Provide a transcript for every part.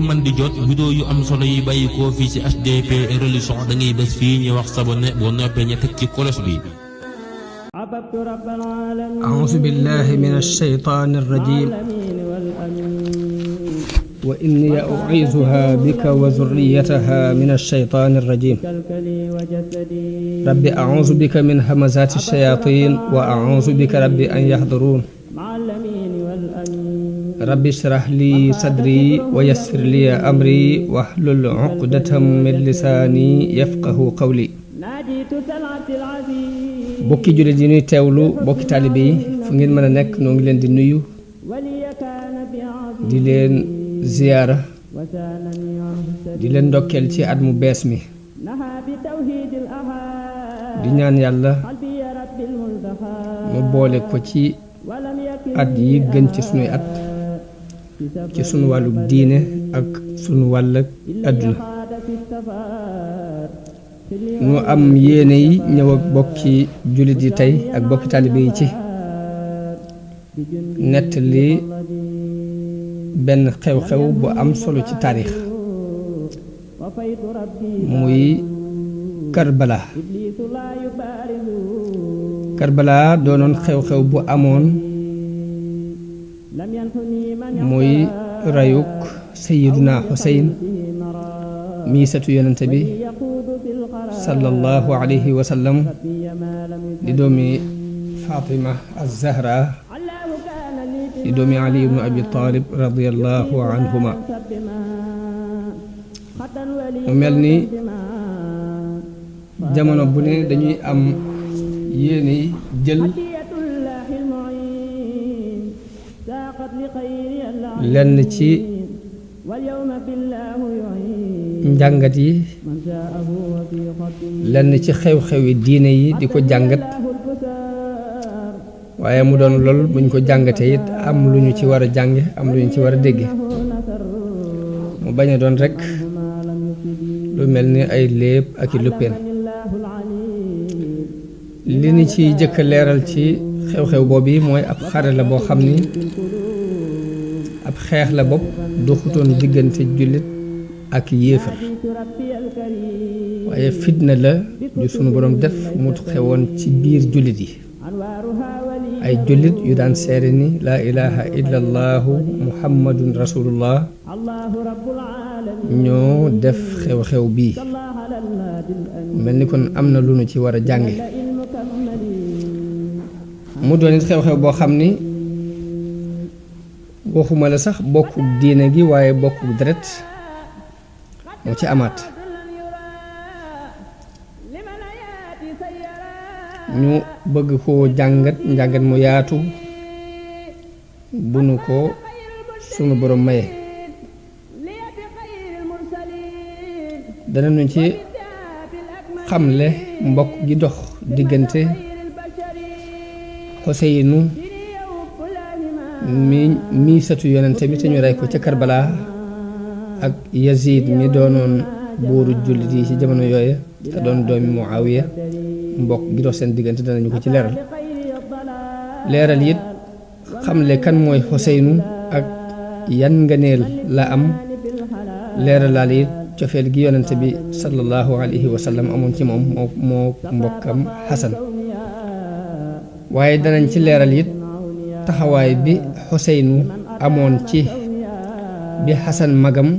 man di jot vidéo yu am solo yi bàyyi ko fii ci HDP religion da ngay bés fii ñu wax sabone boo noppee ñu teg ci kolos bi. أعوذ بالله من الشيطان الرجيم وإني أعيذها بك وذريتها من الشيطان الرجيم رب أعوذ بك من همزات الشياطين وأعوذ بك رب أن يحضرون رب اشرح لي صدري ويسر لي أمري واحلل عقدة من لساني يفقه قولي bokki jullit yi ñuy teewlu bokki taalibe yi fu ngeen mën a nekk noo ngi leen di nuyu di leen ziyaara di leen ndokkeel ci at mu bees mi di ñaan yàlla mu boole ko ci at yi gën ci sunuy at ci sunu wàllu diine ak sunu wàll àdduna nu am yéene yi ñëw ak bokki jullit yi tey ak bokki taalibe yi ci nettali benn xew-xew bu am solo ci taarix muy Karbala doonoon xew-xew bu amoon muy rayuk Sayyiduna Xuseyn miisatu yonente bi sallallahu alayhi wa sallam di doomi Fatima az-Zahra di doomi Ali ibnu Abi Talib radiyallahu anhuma mu mel ni jamono bu ne dañuy am yéene jël lenn ci njàngat yi lenn ci xew-xewi diine yi di ko jàngat waaye mu doon lool buñ ko jàngatee it am lu ñu ci war a jànge am lu ñu ci war a dégge mu bañ a doon rekk lu mel ni ay léeb ak i luppeen li ni ci jëkk leeral ci xew-xew boobu mooy ab xare la boo xam ni ab xeex la bopp doxutoon diggante jullit ak yéefar waaye fitna la ju sunu boroom def mu xewoon ci biir jullit yi ay jullit yu daan seere ni laa ilaha illa allahu muhammadun rasulullah ñoo def xew-xew bii mel ni kon am na lu nu ci war a jànge mu doon it xew-xew boo xam ni waxuma la sax bokku diine gi waaye bokku deret moo ci amaat ñu bëgg koo jàngat njàngat mu yaatu bu nu ko sunu borom maye danañu ci xamle mbokk gi dox diggante Xuseynu mi satu yonente bi te ñu rey ko ca Karbala ak Yazid mi doonoon buuru jullit yi ci jamono yooya te doon doomi Muawiya mbokk gi dox seen diggante danañu ko ci leeral it xamle kan mooy Xuseynu ak yan ngëneel la am leeralaal it cofeel gi yonente bi sallallahu alayhi wa sallam amoon ci moom moo mbokkam Xasan waaye danañ ci leeral it taxawaay bi Xuseynu amoon ci bi Xasan magam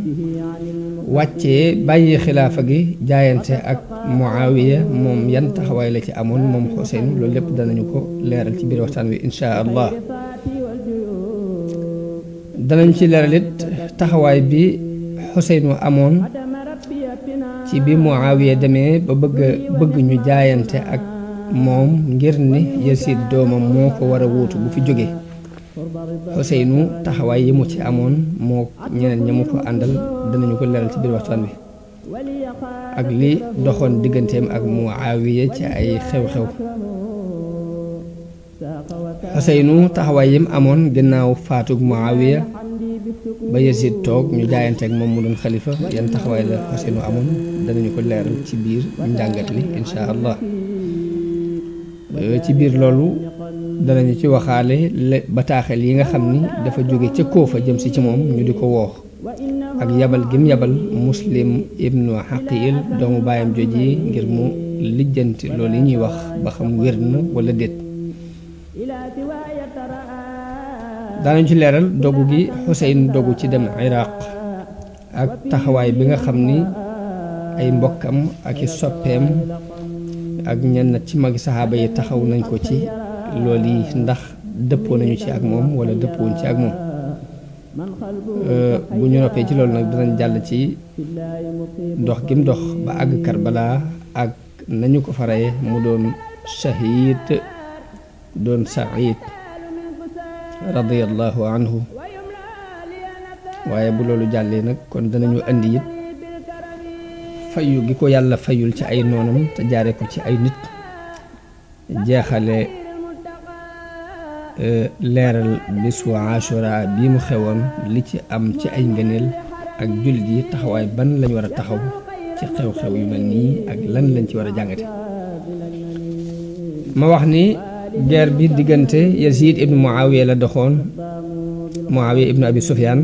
wàccee bàyyi xilaafa gi jaayante ak Muawiya moom yan taxawaay la ci amoon moom Xuseynu loolu lépp danañu ko leeral ci biir waxtaan wi insha allah danañ ci leeral it taxawaay bi Xuseynu amoon ci bi Muawiya demee ba bëgg ñu jaayante ak moom ngir ni Yazid doomam moo ko war a wuutu bu fi jógee Xuseynu taxawaay yi mu ci amoon moo ñeneen ña mu ko àndal danañu ko leeral ci biir waxtaan wi ak li doxoon digganteem ak Muawiya ci ay xew-xew Xuseynu taxawaay yim amoon gannaaw faatug Muawiya ba Yazid toog ñu jaayante ak moom mu doon xalifa yan taxawaay la Xuseynu amoon danañu ko leeral ci biir njàngat li insha allah ci biir loolu danañu ci waxaale bataaxel yi nga xam ni dafa jóge ca Koofa jëm si ci moom ñu di ko woo ak yabal gim yabal Muslim ibnu Xaqiil doomu baayam joji ngir mu lijjanti loolu yi ñuy wax ba xam wér na wala déet. daanañ ci leeral dogu gi Xuseyn dogu ci dem Iraq ak taxawaay bi nga xam ni ay mbokkam ak i soppeem ak ñenn ci magi saxaaba yi taxaw nañ ko ci loolu yi ndax dëppoo nañu ci ak moom wala dëppoowuñ ci ak moom. bu ñu noppee ci loolu nag dinañ jàll ci dox gim dox ba àgg Karbala ak nañu ko faree mu doon shahid doon saïd radiyallahu anhu. waaye bu loolu jàllee nag kon danañu andi it fayu gi ko yàlla fayul ci ay noonam te jaare ko ci ay nit jeexale leeral bisu Ashura bii mu xewoon li ci am ci ay ngëneel ak jullit yi taxawaay ban lañ war a taxaw ci xew-xew yu mel nii ak lan lañ ci war a jàngate. ma wax ni guerre bi diggante Yazid ibnu Muawiya la doxoon. Muawiya ibnu Abi Sufyaan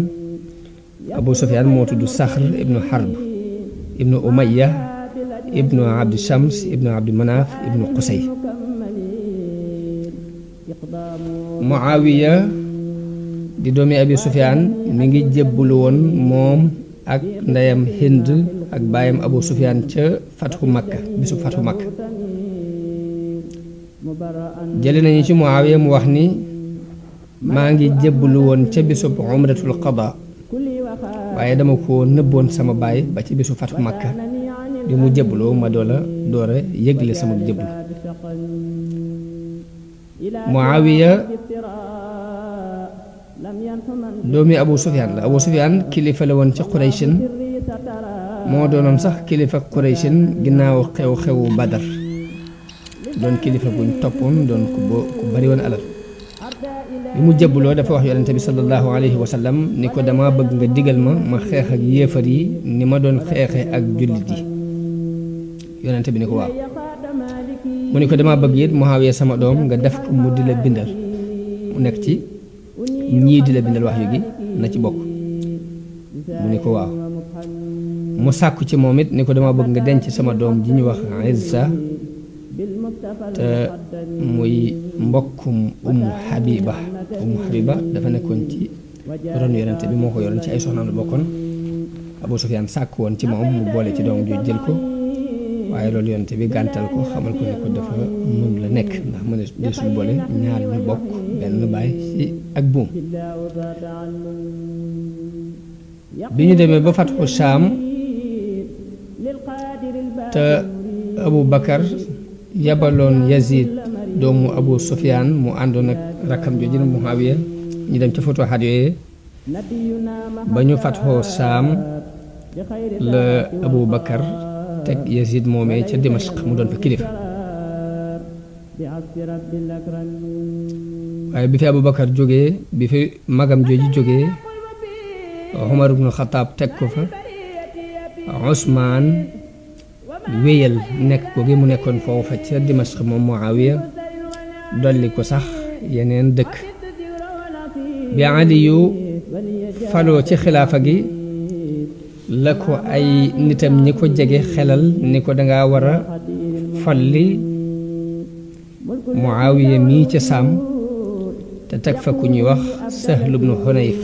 Abu Sufyaan moo tudd Saxr ibnu Harb ibnu Umayya ibnu Abdi Shams ibnu Abdi Manaaf ibnu Qusay. Muawiya di doomi Abi Sufyaan mi ngi jébbulu woon moom ak ndeyam Hind ak baayam Abu Sufyaan ca Fathu Makka bisu Fathu Makka. jële nañu ci Muawiya mu wax ni maa ngi jébbulu woon ca bisub umratul qada waaye dama ko nëbboon sama baay ba ci bisu Fathu Makka bi mu jébbuloo ma doora yëgle sama jébbulu. Muawiya doomi Abu Sufyaan la. Abu Sufyaan kilifa la woon ci Qurayshin moo doonoon sax kilifa Qurayshin ginnaaw xew-xewu Badar doon kilifa buñ toppoon doon ku bari woon alal. bi mu jébbuloo dafa wax yonente bi sallallahu alayhi wa sallam ni ko dama bëgg nga digal ma xeex ak yéefar yi ni ma doon xeexe ak jullit yi. yonente bi ni ko waaw. mu ni ko dama bëgg it Muawiya sama doom nga def ko mu di la bindal mu nekk ci ñii di la bindal wax yu gi na ci bokk. mu ni ko waaw. mu sàkku ci moom it ni ko dama bëgg nga denc sama doom ji ñu wax Izza te muy mbokkum Ummu Habiba dafa nekkoon ci ron yonente bi moo ko yoroon ci ay soxnaam la bokkoon. Abu Sufyaan sàkk woon ci moom mu boole ci doom jooju jël ko waaye loolu yonente bi gàntal ko xamal ko ne ko dafa mën la nekk ndax mën a desul boole ñaar ñu bokk benn baay ci ak buum. bi ñu demee ba Fathu Shaam te Abu Bakar yabaloon Yazid doomu Abu Sufyaan mu àndoon ak rakkam jooju Muawiya ñu dem ca futuhaat yooyu ba ñu Fathu Shaam la Abu Bakar teg Yazid moomee ca Dimashq mu doon fa kilifa. waaye bi fi Abu Bakar jógee bi fi magam jooju jógee Umar ibnu Xataab teg ko fa. Usmaan wéyal nekk ko gi mu nekkoon foofa ca Dimashq moom Muawiya dolli ko sax yeneen dëkk. bi Aliyu faloo ci xilaafa gi la ko ay nitam ñi ko jege xelal ni ko danga war a folli Muawiya mii ca Saam te teg fa ku ñuy wax Sahl ibnu Hunayf.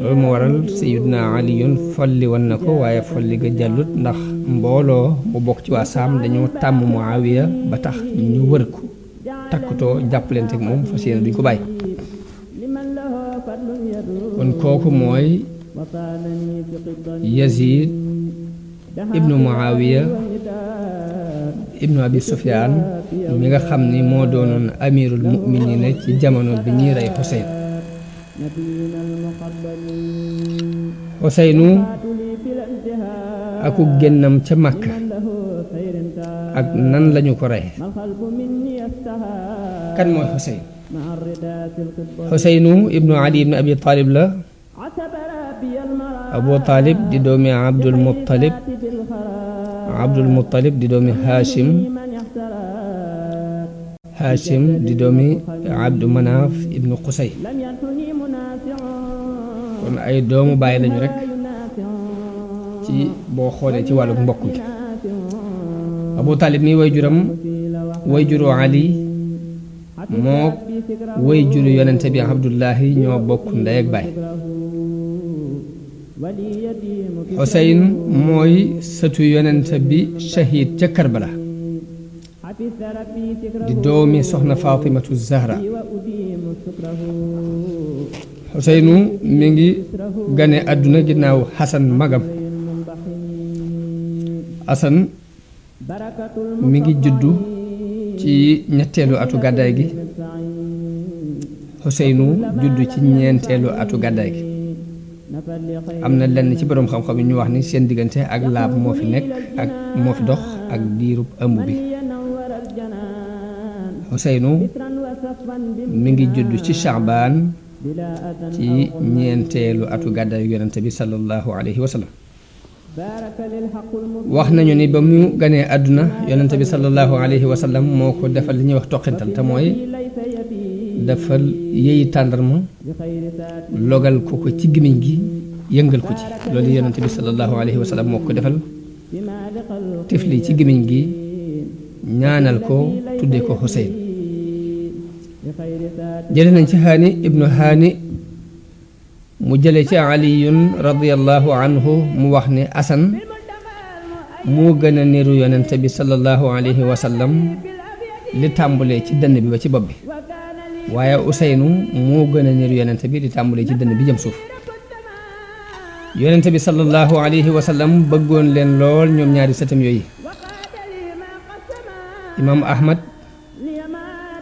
loolu moo waral Sayyiduna Aliyun folli woon na ko waaye folli ga jàllut ndax mbooloo mu bokk ci waa Saam dañoo tàmm Muawiya ba tax ñu wër ko takkutoo jàppalante ak moom fas yéene duñ ko bàyyi. kon kooku mooy Yazid ibnu Muawiya ibnu Abi Sufyaan mi nga xam ni moo doonoon amirul mu'miniina ci jamono bi ñuy rey Xuseyn. Xuseynu aku génnam ca Makka ak nan lañu ko rey. kan mooy Xuseyn? Xuseynu ibnu Ali ibnu Abi Talib la. Abu Talib di doomi Abdul Muttalib di doomi Hashim Hashim di doomi Abdu Manaaf ibnu Qusay kon ay doomu bàyyi lañu rek ci boo xoolee ci wàllu mbokk gi Abu Talib mi wayjuru Ali moo wayjuru yonente bi Abdullahi ñoo bokk ndey ak baay Xuseyn mooy sëtu yonente bi shahid ca Karbala di doomi soxna Fatimatu Zahra Xuseynu mi ngi gane àdduna ginnaaw Xasan magam Xasan mi ngi juddu ci ñetteelu atu gàddaay gi Xuseynu juddu ci ñeenteelu atu gàddaay gi am na lenn ci boroom xam-xam yi ñu wax ni seen diggante ak laab moo fi nekk ak moo fi dox ak diirub ëmb bi Xuseynu mi ngi juddu ci Shaabaan ci ñeenteelu atu gàddaayu yonente bi sallallahu alayhi wa sallam wax nañu ni ba mu ganee àdduna yonente bi sallallahu alayhi wa sallam moo ko defal li ñuy wax toqintal te mooy defal yéyi tàndarma logal ko ci gémmiñ gi yëngal ko ci loolu yonente bi sallallahu alayhi wa sallam moo ko defal tifli ci gémmiñ gi ñaanal ko tudde ko Xuseyn jële nañ ci Haani ibnu Haani mu jële ci Aliyun radiyallahu anhu mu wax ne Asan moo gën a niru yonente bi sallallahu alayhi wa sallam li tàmbulee ci dënn bi ba ci bopp bi waaye Useynu moo gën a niru yonente bi li tàmbulee ci dënn bi jëm suuf yonente bi sallallahu alayhi wa sallam bëggoon leen lool ñoom ñaari sëtam yooyu imaam Ahmad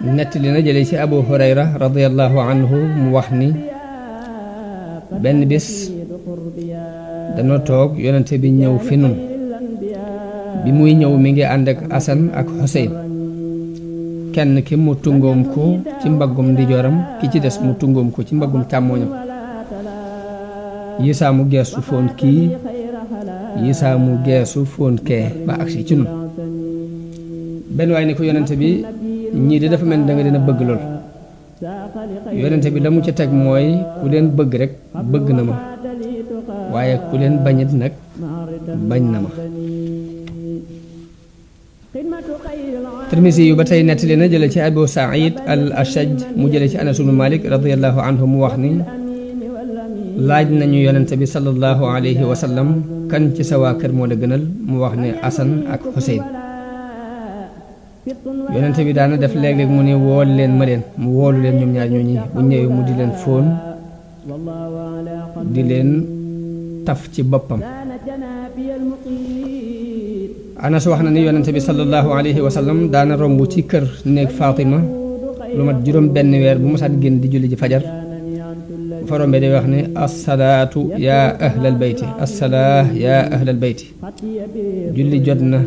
nettali na jële ci Abu Hurayra radiyallahu anhu mu wax ni benn bis dana toog yonente bi ñëw fi nun bi muy ñëw mi ngi ànd ak Asan ak Xuseyn kenn ki mu tungoom ko ci mbaggum ndijooram ki ci des mu tungoom ko ci mbaggum càmmooñam yisaa mu geesu foon kii yisaa mu geesu foon kee ba agsi ci nun benn waay ni ko yonente bi ñii de dafa mel ni da nga leen a bëgg lool yonente bi la mu ca teg mooy ku leen bëgg rek bëgg na ma waaye ku leen bañit nag bañ na ma Tirmisi yu ba tey nettali na jële ci Abu Saïd al Ashaj mu jële ci Anas ibnu Malik radiyallahu anhu mu wax ni laaj nañu yonente bi sallallahu alayhi wa sallam kan ci sa waa kër moo la gënal mu wax ne Asan ak Xuseyn yonente bi daana def léeg-léeg mu ne wool leen ma leen mu woolu leen ñoom ñaar ñooñi bu ñëwee mu di leen fóon di leen taf ci boppam Anas wax na ni yonente bi sallallahu alayhi wa sallam daana romb ci kër néeg Fatima lu mat juróom benn weer bu mosaat génn di julli ji fajar bu fa rombee day wax ne assalaatu yaa ahlal bayti assalaa yaa ahlal bayti julli jot na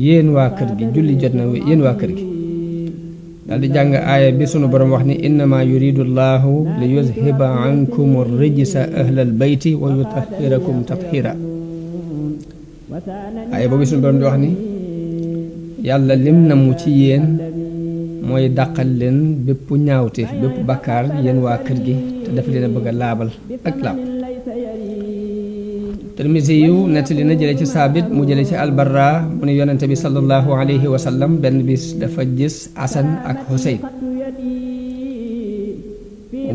yéen waa kër gi julli jot na yéen waa kër gi daal di jàng aaya bi sunu borom wax ni innama yuridu llahu li yuzhiba ankum rijsa ahlal bayti wa yutahhirakum tathira aaya boobu sunu borom di wax ni yàlla lim namu ci yéen mooy dàqal leen bépp ñaawteef bépp bakkaar yéen waa kër gi te daf leen a bëgg a laabal ak laab Tirmisi yu nettali na jële ci Saabit mu jële ci Albarra mu ne yonente bi sallallahu alayhi wa sallam benn bis dafa gis Asan ak Xuseyn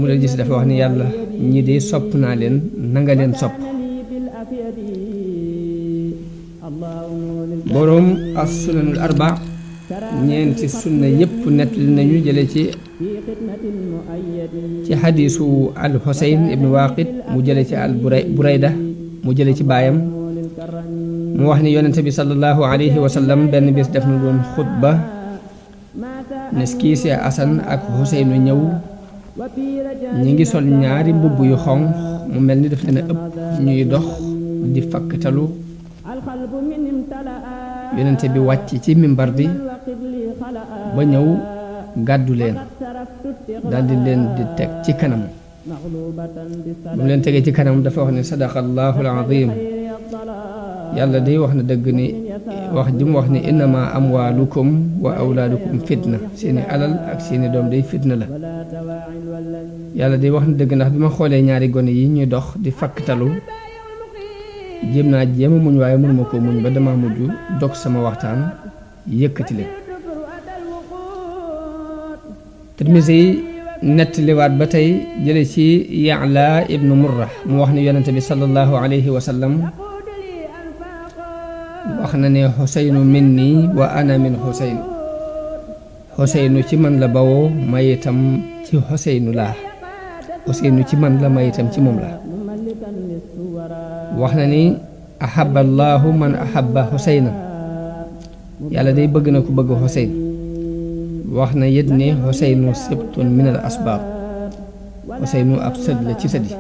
mu leen gis dafa wax ni yàlla ñi de sopp naa leen nanga leen sopp boroom as-sunanul arba ñeenti sunna yépp nettali nañu jële ci xadiisu al Xuseyn ibnu Waaqid mu jële ci al Burayda mu jële ci baayam mu wax ni yonente bi sallallahu alayhi wa sallam benn bis def na doon xutba ne kii see Asan ak Xuseynu ñëw ñi ngi sol ñaari mbubb yu xonq mu mel ni daf leen a ëpp ñuy dox di fakktalu yonente bi wàcc ci mimbar bi ba ñëw gàddu leen daldi leen di teg ci kanam bu mu leen tegee ci kanam dafa wax ne sadaqallahu alazim yàlla day wax na dëgg ni wax ji mu wax ni innama amwaalukum wa awlaadukum fitna seeni alal ak seeni doom day fitna la yàlla day wax na dëgg ndax bi ma xoolee ñaari gone yi ñuy dox di fakktalu jéem a muñ waaye mënuma ko muñ ba dama mujj dog sama waxtaan yëkkati leen Tirmisi nettaliwaat ba tey jële ci Ya'la ibnu Murra mu wax ni yonente bi sallallahu alayhi wa sallam wax na ne Xuseynu minni wa ana min Xuseyn Xuseynu ci man la bawoo may itam ci Xuseynu laa Xuseynu ci man la may itam ci moom la wax na ni ahabba allahu man ahabba Xuseyna yàlla day bëgg na ku bëgg Xuseyn wax na yit ni Xuseynu sibtun min al asbaab Xuseynu ab sët la ci sët yi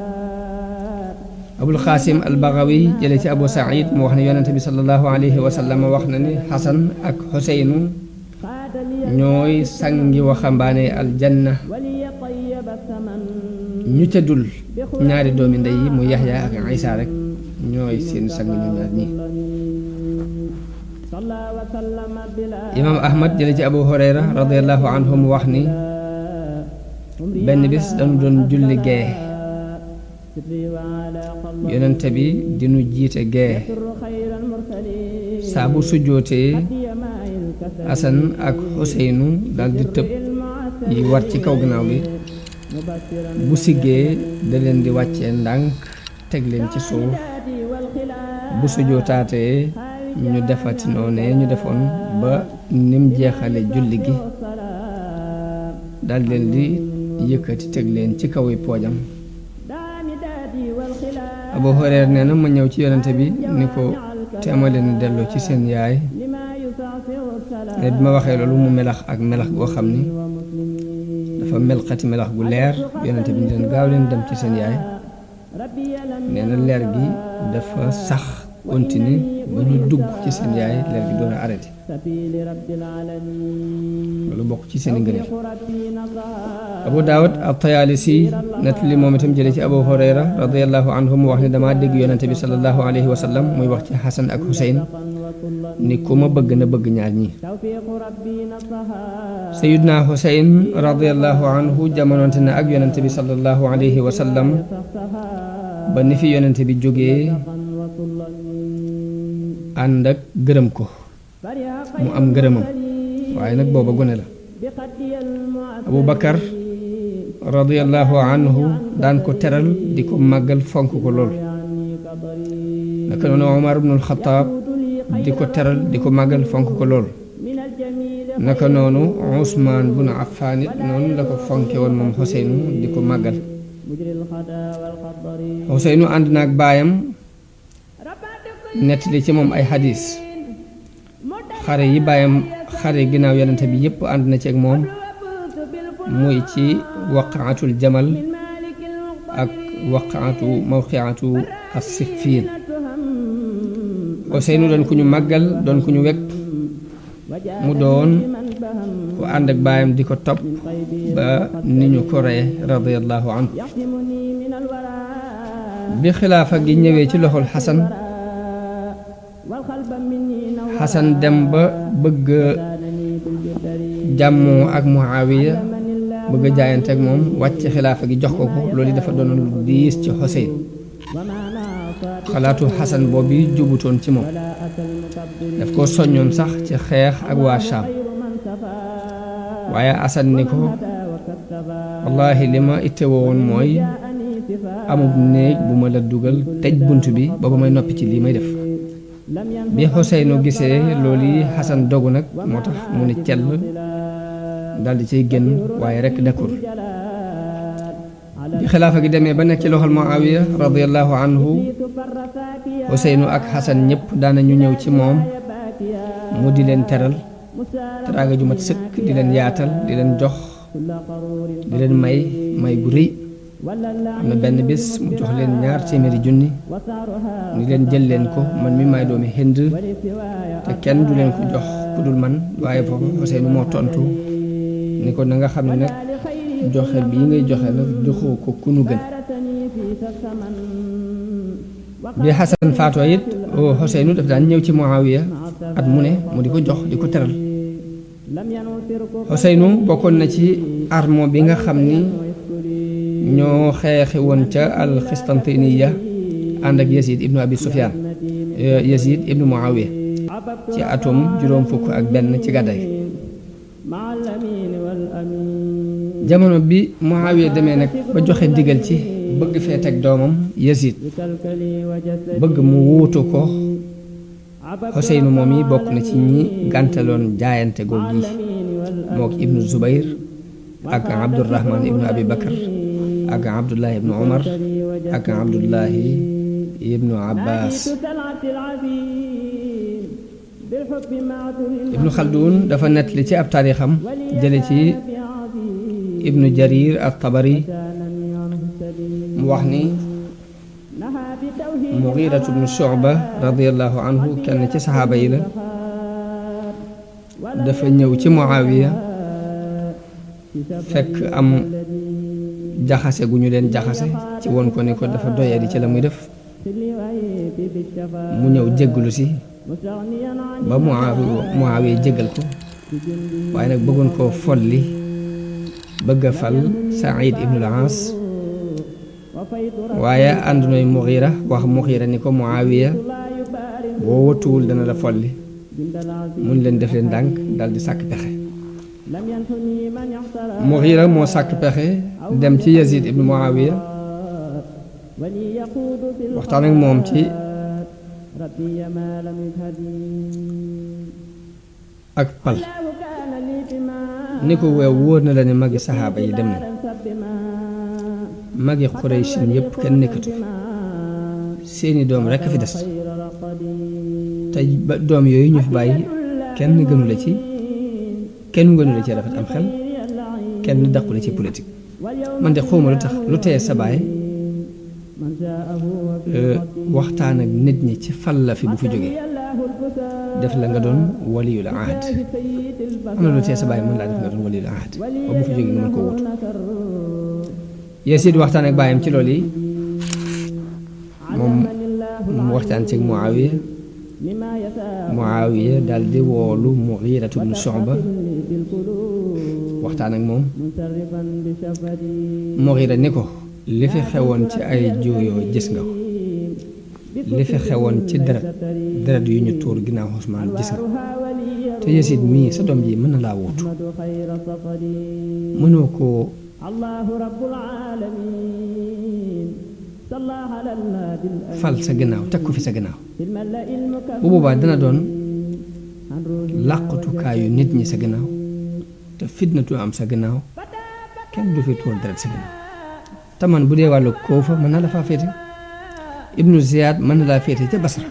Abul Xaasim al Bagawi jële ci Abu Saïd mu wax ne yonente bi sallallahu alayhi wa sallam wax na ni Xasan ak Xuseynu ñooy sangi waxambaane aljanna ñu ca dul ñaari doomi ndey yi mu Yaxya ak Isa rek ñooy seen sang ñu ñaar ñi imaam Ahmad jële ci Abu Hurayra radiyallahu anhu mu wax ni benn bis dañu doon julli gee yonente bi dinu jiite gee saa bu sujjootee Asan ak Xuseynu dal di tëb yi war ci kaw gannaaw bi bu siggee da leen di wàccee ndànk teg leen ci suuf bu sujjootaatee ñu defati noone ñu defoon ba nim jeexale julli gi dal leen di yëkkati teg leen ci kaw yi poojam Abu Hurayra nee na ma ñëw ci yonente bi ni ko teema leen delloo ci seen yaay ne bi ma waxee loolu mu melax ak melax goo xam ni dafa melxati melax gu leer yonente bi ni leen gaaw leen dem ci seen yaay nee na leer gi dafa sax continue ba ñu dugg ci seen yaay leer gi doon a arrêté loolu bokk ci seen i ngëneel Abu Daawud at-Tayaalisi nettali moom itam jële ci Abu Hurayra radiyallahu anhu mu wax ne damaa dégg yonente bi sallallahu alayhi wa sallam muy wax ci Xasan ak Xuseyn ni ku ma bëgg na bëgg ñaar ñi Sayyidna Xuseyn radiyallahu anhu jamonoonte na ak yonente bi sallallahu alayhi wa sallam ba ni fi yonente bi jógee ànd ak gërëm ko mu am ngërëmam waaye nag booba gone la Abu Bakar radiyallahu anhu daan ko teral di ko màggal fonk ko lool naka noonu Umar ibnul Xataab di ko teral di ko màggal fonk ko lool naka noonu Usmaan bun Affaan it noonu la ko fonke woon moom Xuseynu di ko màggal Xuseynu ànd na ak baayam nettali ci moom ay xadiis xare yi baayam xare ginnaaw yonente bi yépp ànd na ci ak moom muy ci waqaatul jamal ak waqaatu mawqiatu as-Siffiin Xuseynu doon ku ñu màggal doon ku ñu wekk mu doon ku ànd ak baayam di ko topp ba ni ñu ko reye radiyallahu anhu bi xilaafa gi ñëwee ci loxol Xasan Xasan dem ba bëgg jàmmoo ak Muawiya bëgg jaayante ak moom wàcc xilaafa gi jox ko ko loolu dafa doon lu diis ci Xuseyn xalaatu Xasan boobu jubutoon ci moom daf ko soññoon sax ci xeex ak waa Shaam waaye Xasan ni ko wallaahi li ma ittewoo woon mooy amub néeg bu ma la dugal tëj bunt bi ba ba may noppi ci lii may def bi Xuseynu gisee loolu yi Xasan dogu nag moo tax mu ne cell daldi cay génn waaye rekk dakkur bi xilaafa gi demee ba nekk ci loxol Muawiya radiyallahu anhu Xuseynu ak Xasan ñëpp daanañu ñëw ci moom mu di leen teral teraanga ju mat sëkk di leen yaatal di leen jox di leen may gu rëy am na benn bis mu jox leen 200 junni ni leen jël leen ko man mi may doomi Hind te kenn du leen ko jox ku dul man waaye foofu Xuseynu moo tontu ni ko na nga xam ne nag joxe bii ngay joxe nag joxoo ko ku nu gën bi Xasan faatoo it Xuseynu daf daan ñëw ci Muawiya at mu ne mu di ko jox di ko teral Xuseynu bokkoon na ci armo bi nga xam ni ñoo xeexi woon ca al-Xistantiniya ànd ak Yazid ibnu Abi Sufyaan Yazid ibnu Muawiya ci atum juróom fukk ak benn ci gàddaay jamono bi Muawiya demee nag ba joxe ndigal ci bëgg fee teg doomam Yazid bëgg mu wuutu ko Xuseynu moom yi bokk na ci ñi gàntaloon jaayante googu yi mook ibnu Zubayr ak Abdurrahman ibnu Abi Bakar ak Abdullahi ibnu Umar ak Abdullahi ibnu Abbas ibnu Xaldun dafa nettali ci ab taarixam jële ci ibnu Jarir at-Tabari mu wax ni Mughiratu bnu Shu'ba radiyallahu anhu kenn ci saxaaba yi la dafa ñëw ci Muawiya fekk am jaxase gu ñu leen jaxase ci woon ko ni ko dafa doyadi ci la muy def mu ñëw jéggalu si ba Muawiya jéggal ko waaye nag bëggoon koo folli bëgg a fal Saïd ibnul Aas waaye ànd nooy Mughira wax Mughira ni ko Muawiya boo wëttuwul dana la folli mun leen def leen ndànk dal di sàkk pexe Mughira moo sàkk pexe dem ci Yazid ibnu Muawiya waxtaan ak moom ci ak pal ni ko weew wóor na la ne magi saxaaba yi dem na magi Quraysin yépp kenn nekkatu seeni doom rekk fi des te ba doom yooyu ñu fi bàyyi kenn gënu la ci rafet am xel kenn daqu la ci politique man de xawma lu tax lu tee sa baay waxtaan ak nit ñi ci fal la fi bu fi jógee def la nga doon waliyul ahad am na lu tee sa baay mën laa def nga doon waliyul ahad ba bu fi jógee nga mën ko wutu Yazid waxtaan ak baayam ci loolu yi moom mu waxtaan ci Muawiya daal di woolu Mughiratu bnu Shu'ba waxtaan ak moom Mughira ni ko li fi xewoon ci ay jooyoo gis nga ko li fi xewoon ci deret yu ñu tuur ginnaaw Usmaan gis nga ko te Yazid mii sa doom ji mën na laa wuutu mënoo koo fal sa gannaaw teg ko fi sa gannaaw bu boobaa dana doon làqutukaayu nit ñi sa gannaaw te fitnatu am sa gannaaw kenn du fi tuur deret sa gannaaw te man bu dee wàllu Koofa mën na la faa féete Ibnu Ziyad mën na laa féete ca Basra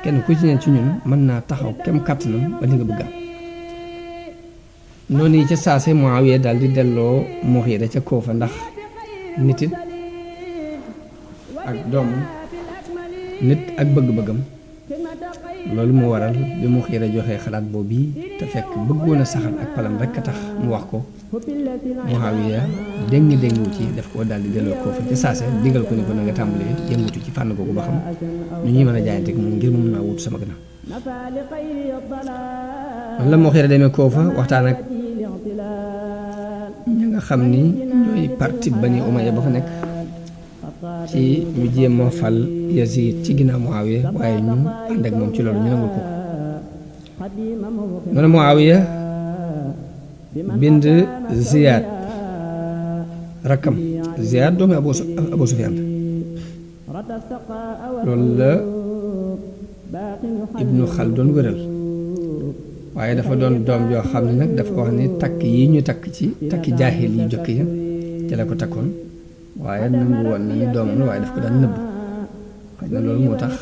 kenn ku ci ne ci ñun mën naa taxaw kem kàttanam ba li nga bëgg am noonu yi ca saase Muawiya daal di delloo Mughira ca Koofa ndax nit it ak doomam nit ak bëgg-bëggam loolu moo waral bi Mughira joxee xalaat boobu yi te fekk bëggoon a saxal ak palam rekk a tax mu wax ko Muawiya déngi ci def ko daal di delloo Koofa ca saase digal ko ni ko na nga tàmbalee yëngutu ci fànn googu ba xam ñu ñuy mën a jaayante ak moom ngir mu mën naa wut sama gannaaw man la Mughira demee Koofa waxtaan ak ñi nga xam ni ñooy parti Bani Umayya ba fa nekk ci ñu jéem a fal Yazid ci ginnaaw Muawiya waaye ñu ànd ak moom ci loolu ñu nangul ko noonu Muawiya bind Ziyad rakkam Ziyad doomi Abu Sufyaan loolu la Ibnu Xaldun wëral waaye dafa doon doom joo xam ne nag dafa wax ni takk yi ñu takk ci takki jaahil yi jokk ya ci la ko takkoon waaye nangu woon na ni doomam la waaye daf ko daan nëbb xëy na loolu moo tax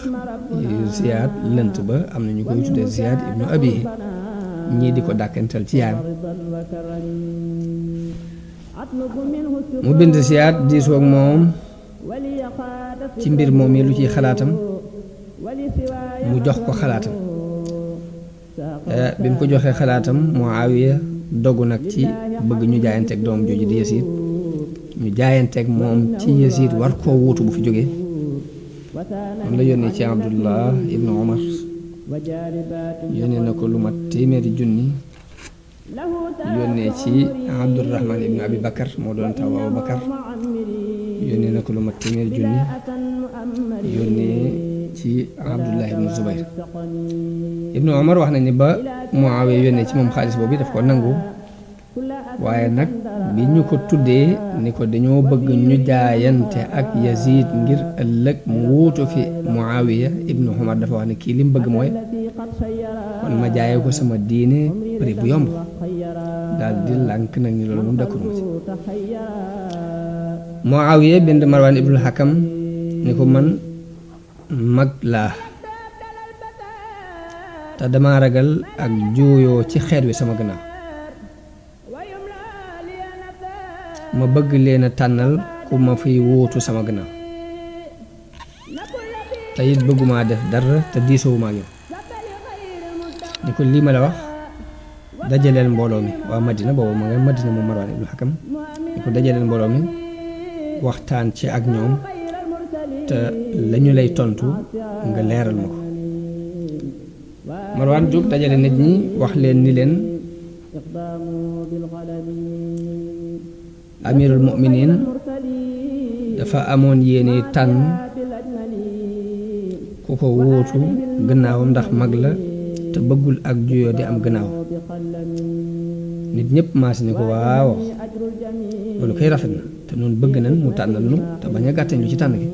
Ziyad lënt ba am na ñu koy tuddee Ziyad ibnu Abihi ñii di ko dàkkantal ci yaayam mu bind Ziyad diisoo ak moom ci mbir moom yi lu ciy xalaatam mu jox ko xalaatam bi mu ko joxee xalaatam Muawiya dogu nag ci bëgg ñu jaayanteeg doom jooju di Yazid ñu jaayanteeg moom ci Yazid war koo wuutu bu fi jógee moom la yónnee ci Abdullah ibnu Umar yónnee na ko lu mat téeméeri junni yónnee ci Abdurrahman ibnu Abi Bakar moo doon taw Abu Bakar yónnee na ko lu mat téeméeri junni yónnee ci Abdullah ibnu Zubayr ibnu Umar wax nañ ni ba Muawiya yónnee ci moom xaalis boobu daf ko nangu waaye nag bi ñu ko tuddee ni ko dañoo bëgg ñu jaayante ak Yazid ngir ëllëg mu wuutu fi Muawiya ibnu Umar dafa wax ne kii li mu bëgg mooy kon ma jaayee ko sama diine prix bu yomb daal di lànk nag ni loolu moom dakkuruma ci Muawiya bind Marwan ibnul Hakam ni ko man mag laa te dama ragal ak juuyoo ci xeet wi sama gannaaw ma bëgg leen a tànnal ku ma fiy wuutu sama gannaaw te it bëgguma def dara te diisoowuma ak yow ni ko lii ma la wax dajaleel mbooloo mi waa Madina boobu ma nga Madina moom Marwan ibnul Hakam ni ko dajaleel mbooloo mi waxtaan ci ak ñoom te lañu lay tontu nga leeral ma ko Marwan jóg dajale nit ñi wax leen ni leen amirul mu'minin dafa amoon yéene tànn ku ko wuutu gannaawam ndax mag la te bëggul ak juyoo di am gannaaw nit ñëpp maas ni ko waaw loolu koy rafet na te noonu bëgg nañ mu tànnal nu te bañ a gàttañ lu ci tànn gi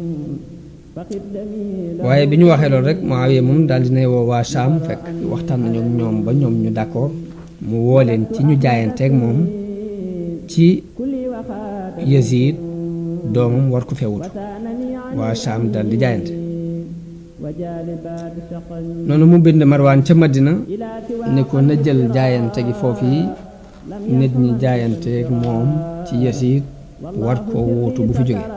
waaye bi ñu waxee loolu rek Muawiya moom daal dinay woo waa Saam fekk waxtaan nañu ak ñoom ba ñoom ñu d'accord mu woo leen ci ñu jaayanteeg moom ci Yazid doomam war ko fee wutu waa Saam daal di jaayante noonu mu bind Marwaan ca Madina ni ko na jël jaayante gi foofu yi nit ñi jaayanteeg moom ci Yazid war koo wuutu bu fi jógee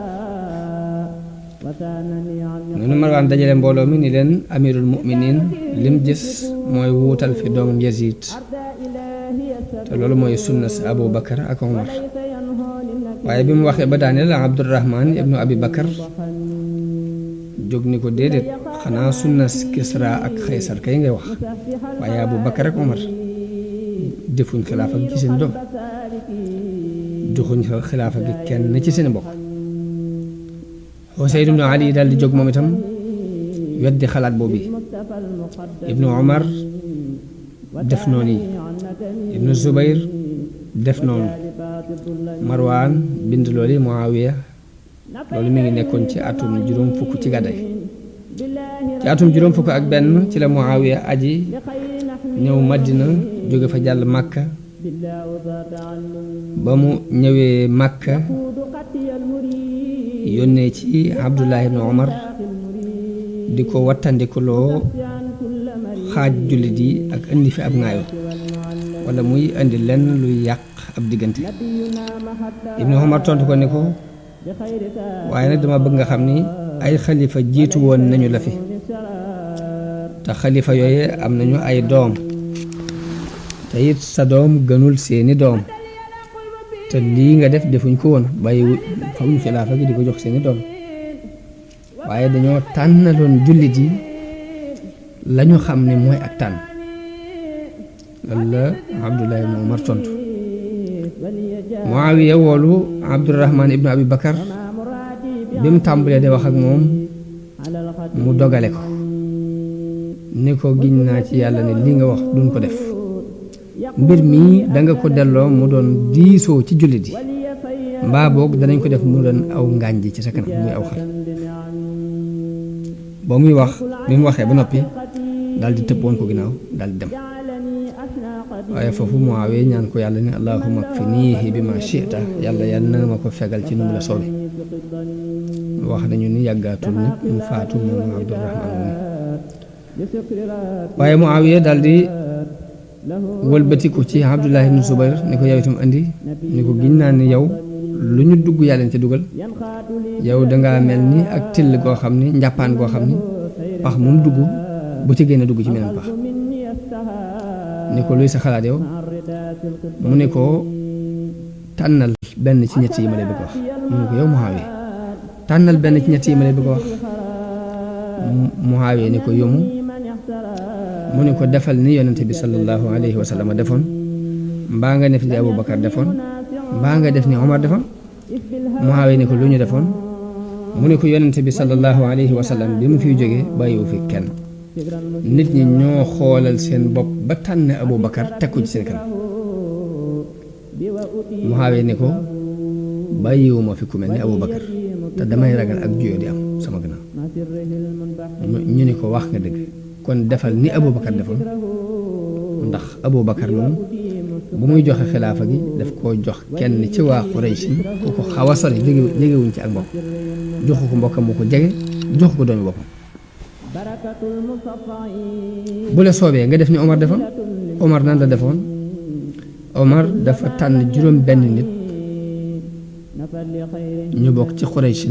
noonu Marwaan dajale mbooloo mi ni leen amirul mu'minin lim gis mooy wuutal fi doomam Yazid te loolu mooy sunna si Abu Bakar ak Omar waaye bi mu waxee ba daaneel Abdurrahman ibnu Abi Bakar jóg ni ko déedéet xanaa sunna si Kisra ak Xaysar kay ngay wax waaye Abu Bakar ak Omar defuñ xilaafa gi ci seen doom joxuñ xilaafa gi kenn ci seen mbokk Husayn ibnu Ali daal di jóg moom itam weddi xalaat boobu ibnu Omar def noonu yi ibnu Zubayr def noonu Marwaan bind loolu Muawiya loolu mi ngi nekkoon ci atum juróom fukk ci gàdday ci atum juróom fukk ak benn ci la Muawiya aji ñëw Madina jóge fa jàll Makka ba mu ñëwee Makka yónnee ci Abdullah ibn Umar di ko wattandikuloo xaaj jullit yi ak indi fi ab ŋaayo wala muy indi lenn luy yàq ab diggante ibnu Umar tontu ko ni ko waaye nag dama bëgg nga xam ni ay xalifa jiitu woon nañu la fi te xalifa yooye am nañu ay doom te it sa doom gënul seeni doom te lii nga def defuñ ko woon bàyyi xamuñ xilaafa gi di ko jox seeni doom waaye dañoo tànnaloon jullit yi lañu xam ne mooy ak tànn loolu la Abdullah ibn Umar tontu Muawiya woolu Abdurrahman ibnu Abi Bakar bi mu tàmbalee de wax ak moom mu dogale ko ni ko giñ naa ci yàlla ne li nga wax duñ ko def mbir mi danga ko delloo mu doon diisoo ci jullit yi mbaa boog danañ ko def mu doon aw ngànji ci sa kanam muy aw xar ba muy wax bi mu waxee ba noppi daal di tëpp woon ko ginnaaw daal di dem waaye foofu Muawiya ñaan ko yàlla ni allahumma kfinihi bi ma shi'ta yàlla na ma ko fegal ci nu mu la soobee wax nañu ni yàggaatul nag mu faatu moom Abdurrahman mu ne waaye Muawiya daal di wëlbatiku ci Abdullah ibn Zubayr ni ko yow itam andi ni ko giñ naa ni yow lu ñu dugg yàlla ci dugal yow dangaa mel ni ak till goo xam ni njàppaan goo xam ni pax moom dugg bu ci génne dugg ci meneen pax ni ko luy sa xalaat yow mu ne ko tànnal benn ci ñett yi ma lay bëgg wax mu ne ko yow Muawiya tànnal benn ci ñett yi ma lay bëgg wax Muawiya ni ko yomu mu ni ko defal ni yonente bi sallallahu alayhi wa sallam defoon mbaa nga def ni Abubakar defoon mbaa nga def ni Omar defoon Muawiya ni ko lu ñu defoon mu ni ko yonente bi sallallahu alayhi wa sallam bi mu fiy jógee bàyyiwu fi kenn nit ñi ñoo xoolal seen bopp ba tànn Abubakar teg ko ci seen kanam Muawiya ni ko bàyyiwuma fi ku mel ni Abubakar te damay ragal ak juyoo di am sama gannaaw ñu ni ko wax nga dëgg kon defal ni Abubakar defoon ndax Abubakar moom bu muy joxe xilaafa gi daf koo jox kenn ci waa Quraysh ku ko xaw a sori jegewuñ ci ak mbokk joxu ko mbokkam mu ko jege joxu ko doomi boppam bu la soobee nga def ni Omar defoon Omar nan la defoon Omar dafa tànn juróom benn nit ñu bokk ci Quraysh